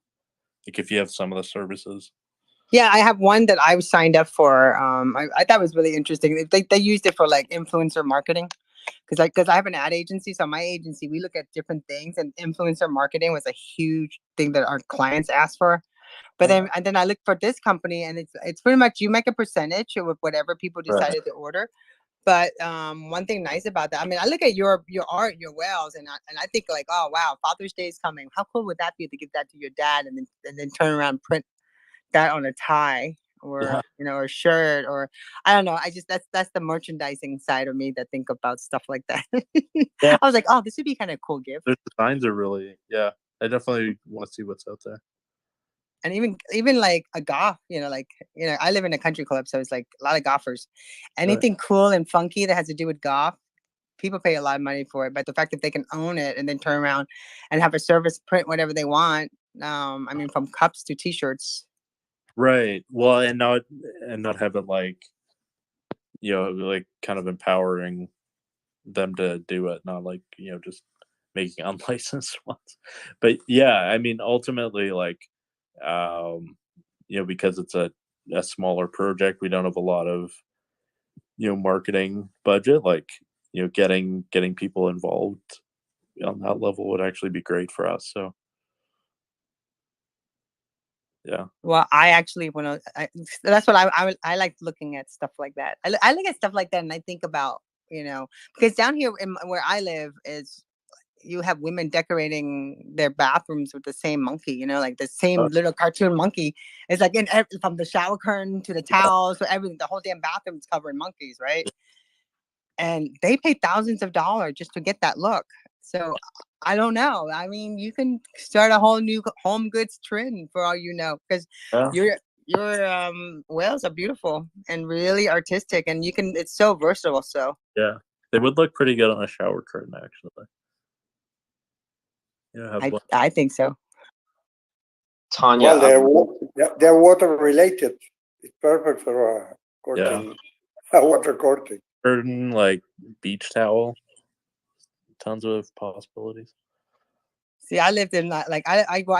Like if you have some of the services. Yeah, I have one that I was signed up for. I thought it was really interesting. They used it for like influencer marketing. Because I have an ad agency, so my agency, we look at different things, and influencer marketing was a huge thing that our clients asked for. But then I looked for this company, and it's pretty much you make a percentage with whatever people decided to order. But one thing nice about that, I mean, I look at your art, your whales, and I think like, oh wow, Father's Day is coming. How cool would that be to give that to your dad, and then turn around and print that on a tie or or a shirt, or I don't know. I just that's the merchandising side of me that think about stuff like that. Yeah. I was like, oh, this would be kind of cool gift. Their designs are really, I definitely want to see what's out there. And even like a golf, I live in a country club, so it's like a lot of golfers. Anything cool and funky that has to do with golf, people pay a lot of money for it. But the fact that they can own it and then turn around and have a service print whatever they want, I mean, from cups to T-shirts. Right. Well, and not have it like, like kind of empowering them to do it, not like, just making unlicensed ones. But yeah, I mean, ultimately, like, because it's a smaller project, we don't have a lot of, marketing budget. Like, getting people involved on that level would actually be great for us. So. Yeah. Well, I actually that's what I like looking at stuff like that. I look at stuff like that and I think about, because down here where I live is you have women decorating their bathrooms with the same monkey, like the same little cartoon monkey. It's like from the shower curtain to the towels, to everything, the whole damn bathroom's covered in monkeys, right? And they pay thousands of dollars just to get that look. So I don't know. I mean, you can start a whole new home goods trend for all you know, because your whales are beautiful and really artistic, and it's so versatile. So yeah, they would look pretty good on a shower curtain, actually. Yeah, I think so. Tanya, well, they're water related. It's perfect for curtain, water curtain. Curtain, like beach towel. Tons of possibilities. See, I lived in I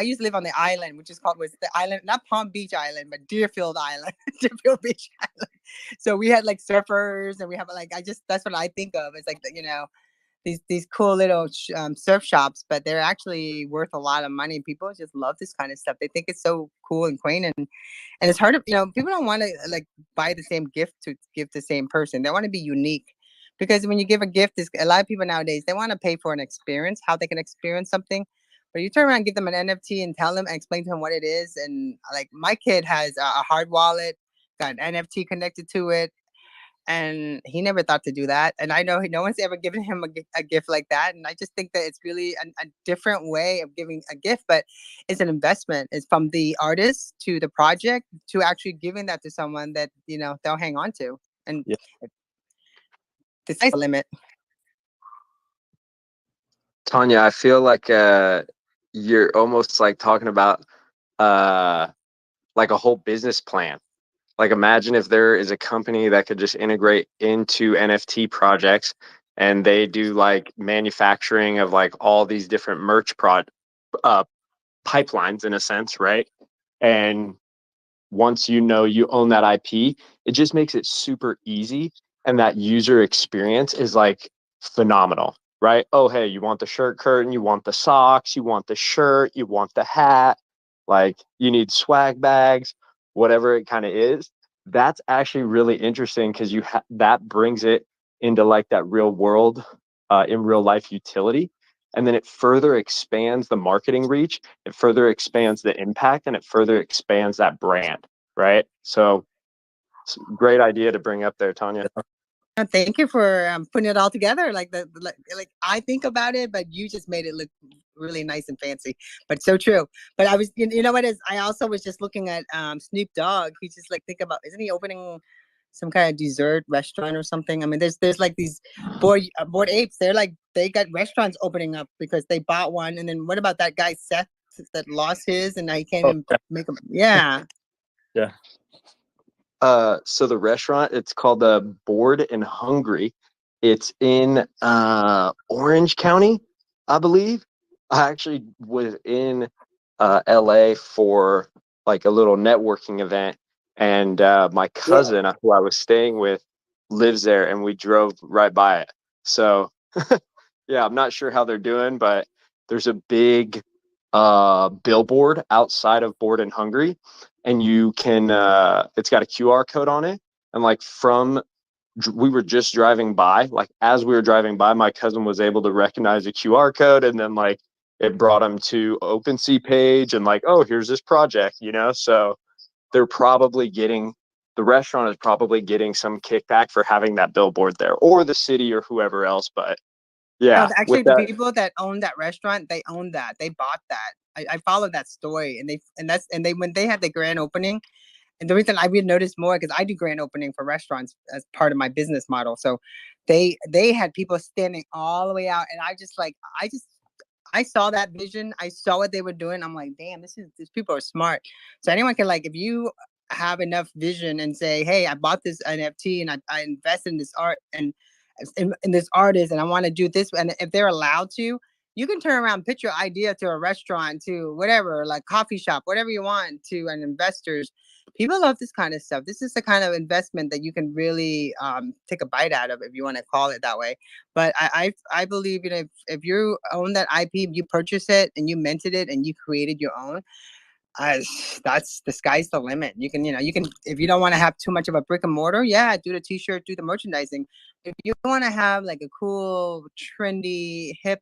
used to live on the island, which is was the island, not Palm Beach Island, but Deerfield Island, Deerfield Beach Island. So we had like surfers, and we have that's what I think of. It's like these cool little surf shops, but they're actually worth a lot of money. People just love this kind of stuff. They think it's so cool and quaint, and it's hard to, people don't want to like buy the same gift to give the same person. They want to be unique. Because when you give a gift, a lot of people nowadays, they want to pay for an experience, how they can experience something. But you turn around and give them an NFT and tell them, explain to them what it is. And like my kid has a hard wallet, got an NFT connected to it. And he never thought to do that. And I know no one's ever given him a gift like that. And I just think that it's really a different way of giving a gift, but it's an investment. It's from the artist to the project to actually giving that to someone that, they'll hang on to. And the sky's the limit. Tanya, I feel like you're almost like talking about like a whole business plan. Like imagine if there is a company that could just integrate into NFT projects and they do like manufacturing of like all these different merch pipelines in a sense, right? And once you own that IP, it just makes it super easy. And that user experience is like phenomenal, right? Oh, hey, you want the shirt curtain, you want the socks, you want the shirt, you want the hat, like you need swag bags, whatever it kind of is. That's actually really interesting because that brings it into like that real world, in real life utility. And then it further expands the marketing reach, it further expands the impact, and it further expands that brand, right? So it's a great idea to bring up there, Tanya. Thank you for putting it all together. Like I think about it, but you just made it look really nice and fancy, but so true. But I was, you know what is, I also was just looking at Snoop Dogg. He's just like, think about, isn't he opening some kind of dessert restaurant or something? I mean, there's like these bored apes. They got restaurants opening up because they bought one. And then what about that guy Seth that lost his and now he can't even make them? Yeah. Yeah. So the restaurant, it's called Bored and Hungry. It's in Orange County, I believe. I actually was in LA for like a little networking event, and my cousin who I was staying with lives there, and we drove right by it. So yeah, I'm not sure how they're doing, but there's a big billboard outside of Bored and Hungry, and you can it's got a QR code on it, and like we were just driving by, like as we were driving by, my cousin was able to recognize a QR code, and then like it brought him to OpenSea page, and like, oh, here's this project, you know. So they're probably getting, the restaurant is probably getting some kickback for having that billboard there, or the city or whoever else. But yeah, Actually, with the that, people that own that restaurant, they own that. They bought that. I followed that story, and they when they had the grand opening, and the reason I would notice more because I do grand opening for restaurants as part of my business model. So they had people standing all the way out, and I saw that vision. I saw what they were doing. I'm like, damn, these people are smart. So anyone can, like, if you have enough vision and say, hey, I bought this NFT and I invested in this art and in this artist and I want to do this, and if they're allowed to, you can turn around, pitch your idea to a restaurant, to whatever, like coffee shop, whatever you want, to an investors. People love this kind of stuff. This is the kind of investment that you can really take a bite out of, if you want to call it that way. But I believe, you know, if you own that IP, you purchase it and you minted it and you created your own, that's, the sky's the limit. You can, if you don't want to have too much of a brick and mortar, yeah, do the t-shirt, do the merchandising. If you want to have like a cool, trendy, hip,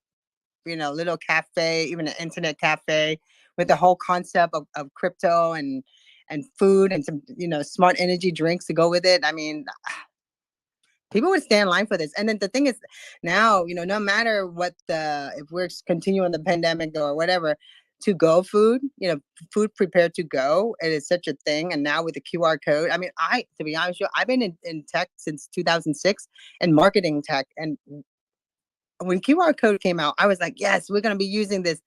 little cafe, even an internet cafe with the whole concept of crypto and food and some, smart energy drinks to go with it. I mean, people would stand in line for this. And then the thing is, now, no matter what if we're continuing the pandemic or whatever, to go food, food prepared to go, it is such a thing. And now with the QR code, I mean, to be honest with you, I've been in tech since 2006 and marketing tech. And when QR code came out, I was like, yes, we're going to be using this.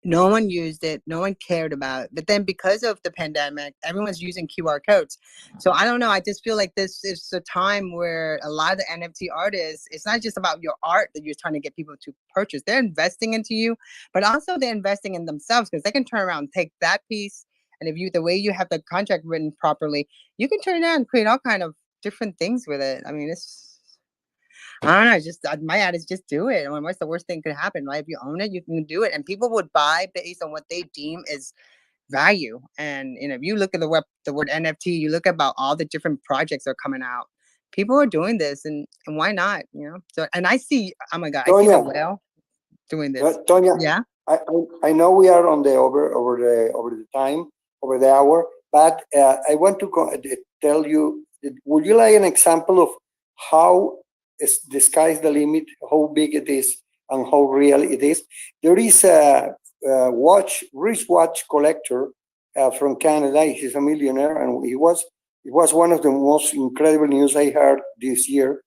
No one used it. No one cared about it. But then because of the pandemic, everyone's using QR codes. So I don't know. I just feel like this is a time where a lot of the NFT artists, it's not just about your art that you're trying to get people to purchase. They're investing into you, but also they're investing in themselves, because they can turn around and take that piece. And if the way you have the contract written properly, you can turn it around and create all kind of different things with it. I mean, I don't know. Just my ad is just do it. I mean, what's the worst thing could happen, right? If you own it, you can do it, and people would buy based on what they deem is value. And if you look at the word NFT, you look about all the different projects that are coming out. People are doing this, and why not? So, and I see, oh my god, I see the whale doing this. Tonya, Yeah. I know we are on the over the time, over the hour, but I want to tell you, would you like an example of how the sky's the limit, how big it is and how real it is? There is a wristwatch collector from Canada. He's a millionaire, and it was one of the most incredible news I heard this year,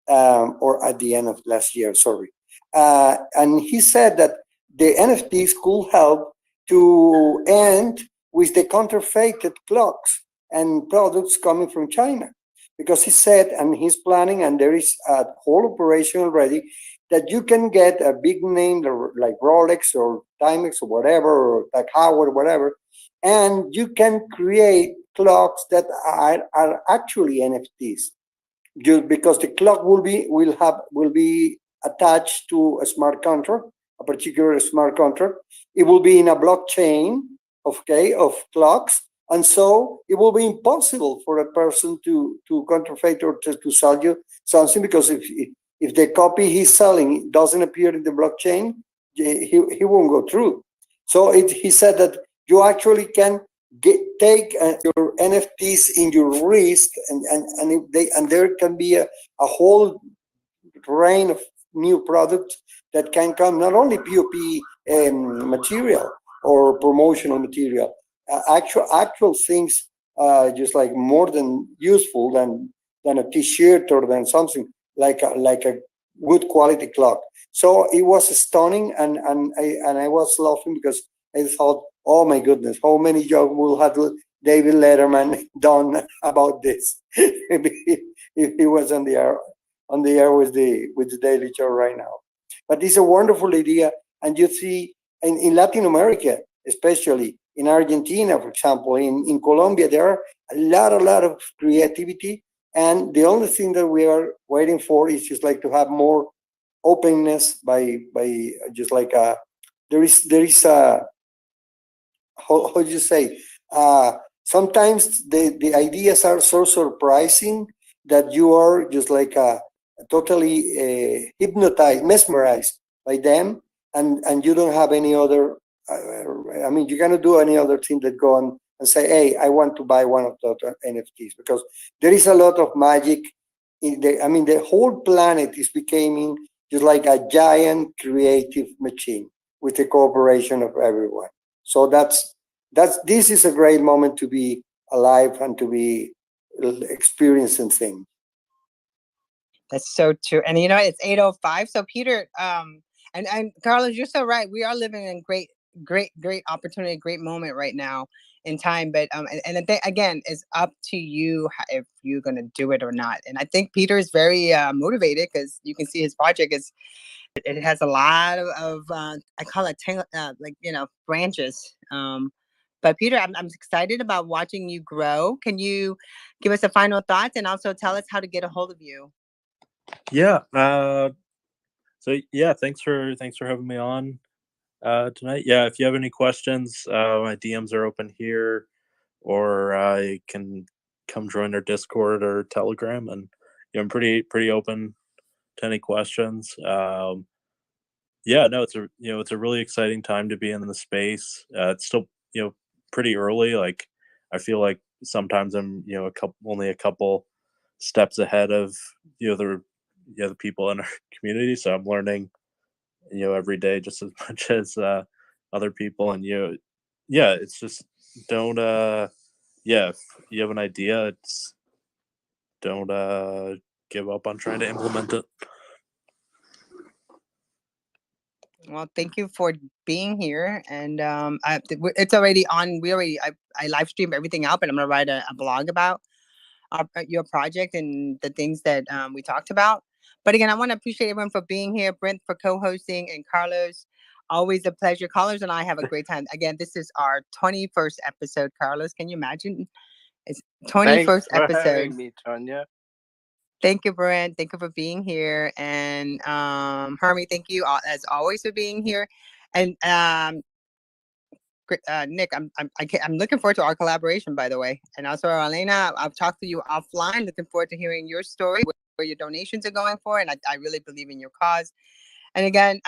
or at the end of last year, sorry. And he said that the NFTs could help to end with the counterfeited clocks and products coming from China. Because he said, and he's planning, and there is a whole operation already, that you can get a big name like Rolex or Timex or whatever, or Tag Heuer or whatever, and you can create clocks that are actually NFTs. Just because the clock will be attached to a smart contract, a particular smart contract. It will be in a blockchain, of clocks. And so it will be impossible for a person to counterfeit or to sell you something, because if the copy he's selling doesn't appear in the blockchain, he won't go through. So he said that you actually can take your NFTs in your wrist, and there can be a whole range of new products that can come, not only POP material or promotional material, actual things, just like more than useful than a T-shirt or than something like a good quality clock. So it was stunning, and I was laughing because I thought, oh my goodness, how many jokes will have David Letterman done about this if he was on on the air with the Daily Show right now. But it's a wonderful idea, and you see in Latin America, especially in Argentina, for example, in Colombia, there are a lot of creativity, and the only thing that we are waiting for is just like to have more openness by just like there is a how do you say sometimes the ideas are so surprising that you are just like totally hypnotized, mesmerized by them, and you don't have any other I mean, you cannot do any other thing that go on and say, hey, I want to buy one of those NFTs, because there is a lot of magic in the, I mean, the whole planet is becoming just like a giant creative machine with the cooperation of everyone. So this is a great moment to be alive and to be experiencing things. That's so true. And you know, it's 8:05. So Peter, and Carlos, you're so right. We are living in great opportunity, great moment right now in time. But and the thing, again, it's up to you if you're gonna do it or not. And I think Peter is very motivated, because you can see his project it has a lot of I call it like, you know, branches. But Peter, I'm excited about watching you grow. Can you give us a final thoughts, and also tell us how to get a hold of you? Yeah. So yeah, thanks for having me on tonight. Yeah, if you have any questions, my DMs are open here, or you can come join our Discord or Telegram, and I'm pretty open to any questions. Yeah, no, it's a really exciting time to be in the space. It's still pretty early. Like, I feel like sometimes I'm only a couple steps ahead of the people in our community. So I'm learning every day just as much as other people. And yeah, it's just don't if you have an idea, it's don't give up on trying to implement it. Well, thank you for being here, and it's already on. I live stream everything out, but I'm gonna write a blog about your project and the things that we talked about. But again, I want to appreciate everyone for being here, Brent for co-hosting, and Carlos. Always a pleasure. Carlos and I have a great time. Again, this is our 21st episode. Carlos, can you imagine? It's 21st Thanks for episode. having me, Tanya. Thank you, Brent. Thank you for being here. And Hermie, thank you as always for being here. And Nick, I'm looking forward to our collaboration, by the way. And also, Elena, I've talked to you offline. Looking forward to hearing your story, where your donations are going for. And I really believe in your cause. And again,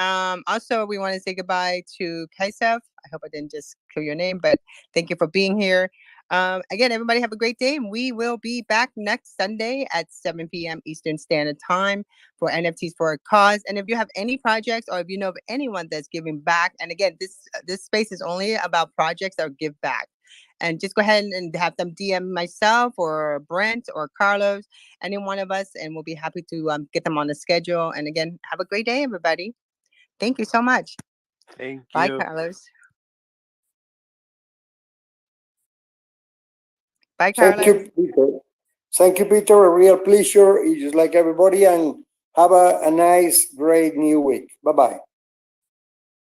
also, we want to say goodbye to Kaisef. I hope I didn't just kill your name, but thank you for being here. Again, everybody have a great day, and we will be back next Sunday at 7 p.m. Eastern Standard Time for NFTs for a Cause. And if you have any projects, or if you know of anyone that's giving back, and again, this space is only about projects that give back. And just go ahead and have them DM myself or Brent or Carlos, any one of us, and we'll be happy to get them on the schedule. And again, have a great day, everybody. Thank you so much. Thank you. Bye, Carlos. Bye, Carlos. Thank you, Peter. Thank you, Peter. A real pleasure. You just like everybody, and have a nice, great new week. Bye-bye.